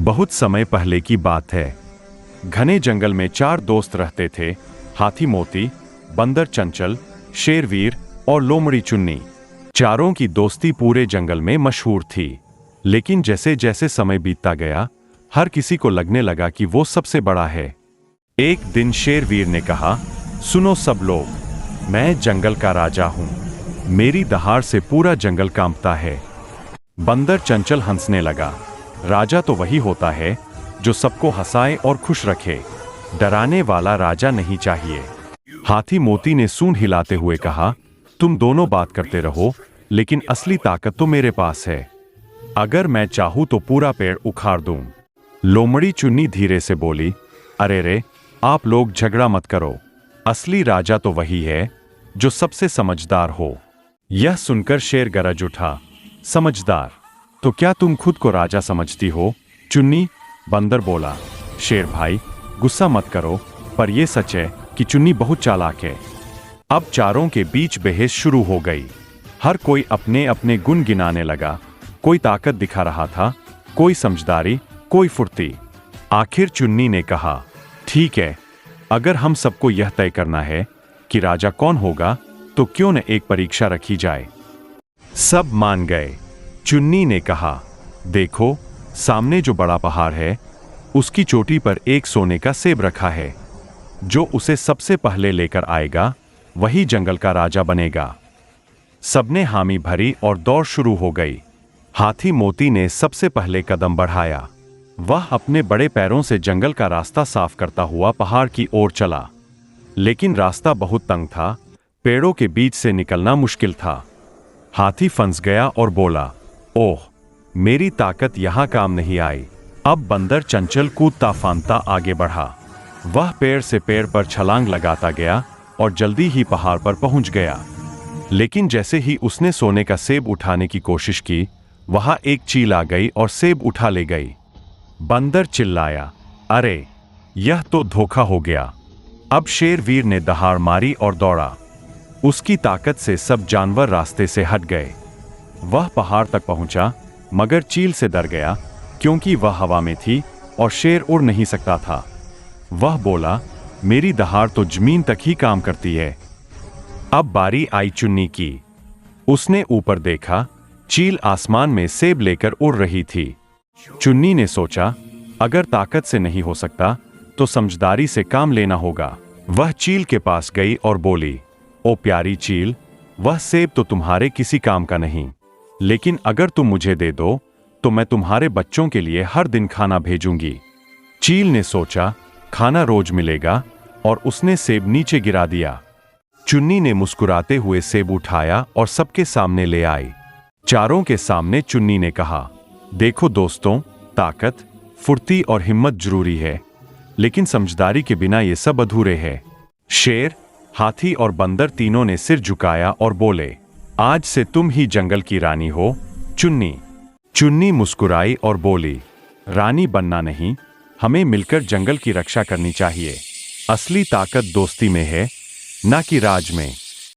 बहुत समय पहले की बात है। घने जंगल में 4 दोस्त रहते थे, हाथी मोती, बंदर चंचल, शेरवीर और लोमड़ी चुन्नी। चारों की दोस्ती पूरे जंगल में मशहूर थी। लेकिन जैसे जैसे समय बीतता गया, हर किसी को लगने लगा कि वो सबसे बड़ा है। एक दिन शेरवीर ने कहा, सुनो सब लोग, मैं जंगल का राजा हूं। मेरी दहाड़ से पूरा जंगल कांपता है। बंदर चंचल हंसने लगा, राजा तो वही होता है जो सबको हंसाए और खुश रखे। डराने वाला राजा नहीं चाहिए। हाथी मोती ने सूंड हिलाते हुए कहा, तुम दोनों बात करते रहो, लेकिन असली ताकत तो मेरे पास है। अगर मैं चाहूं तो पूरा पेड़ उखाड़ दूं। लोमड़ी चुन्नी धीरे से बोली, अरे रे, आप लोग झगड़ा मत करो। असली राजा तो वही है जो सबसे समझदार हो। यह सुनकर शेर गरज उठा, समझदार? तो क्या तुम खुद को राजा समझती हो? चुन्नी? बंदर बोला, शेर भाई गुस्सा मत करो, पर यह सच है कि चुन्नी बहुत चालाक है। अब चारों के बीच बहस शुरू हो गई। हर कोई अपने अपने गुण गिनाने लगा। कोई ताकत दिखा रहा था, कोई समझदारी, कोई फुर्ती। आखिर चुन्नी ने कहा, ठीक है, अगर हम सबको यह तय करना है कि राजा कौन होगा, तो क्यों न एक परीक्षा रखी जाए। सब मान गए। चुन्नी ने कहा, देखो, सामने जो बड़ा पहाड़ है, उसकी चोटी पर एक सोने का सेब रखा है। जो उसे सबसे पहले लेकर आएगा, वही जंगल का राजा बनेगा। सबने हामी भरी और दौड़ शुरू हो गई। हाथी मोती ने सबसे पहले कदम बढ़ाया। वह अपने बड़े पैरों से जंगल का रास्ता साफ करता हुआ पहाड़ की ओर चला। लेकिन रास्ता बहुत तंग था, पेड़ों के बीच से निकलना मुश्किल था। हाथी फंस गया और बोला, ओह, मेरी ताकत यहां काम नहीं आई। अब बंदर चंचल कूदता फांदता आगे बढ़ा। वह पेड़ से पेड़ पर छलांग लगाता गया और जल्दी ही पहाड़ पर पहुंच गया। लेकिन जैसे ही उसने सोने का सेब उठाने की कोशिश की, वहां एक चील आ गई और सेब उठा ले गई। बंदर चिल्लाया, अरे, यह तो धोखा हो गया। अब शेरवीर ने दहाड़ मारी और दौड़ा। उसकी ताकत से सब जानवर रास्ते से हट गए। वह पहाड़ तक पहुंचा, मगर चील से डर गया, क्योंकि वह हवा में थी और शेर उड़ नहीं सकता था। वह बोला, मेरी दहाड़ तो जमीन तक ही काम करती है। अब बारी आई चुन्नी की। उसने ऊपर देखा, चील आसमान में सेब लेकर उड़ रही थी। चुन्नी ने सोचा, अगर ताकत से नहीं हो सकता, तो समझदारी से काम लेना होगा। वह चील के पास गई और बोली, ओ प्यारी चील, वह सेब तो तुम्हारे किसी काम का नहीं, लेकिन अगर तुम मुझे दे दो, तो मैं तुम्हारे बच्चों के लिए हर दिन खाना भेजूंगी। चील ने सोचा, खाना रोज मिलेगा, और उसने सेब नीचे गिरा दिया। चुन्नी ने मुस्कुराते हुए सेब उठाया और सबके सामने ले आई। चारों के सामने चुन्नी ने कहा, देखो दोस्तों, ताकत, फुर्ती और हिम्मत जरूरी है, लेकिन समझदारी के बिना ये सब अधूरे हैं। शेर, हाथी और बंदर तीनों ने सिर झुकाया और बोले, आज से तुम ही जंगल की रानी हो, चुन्नी। चुन्नी मुस्कुराई और बोली, रानी बनना नहीं, हमें मिलकर जंगल की रक्षा करनी चाहिए। असली ताकत दोस्ती में है, ना कि राज में।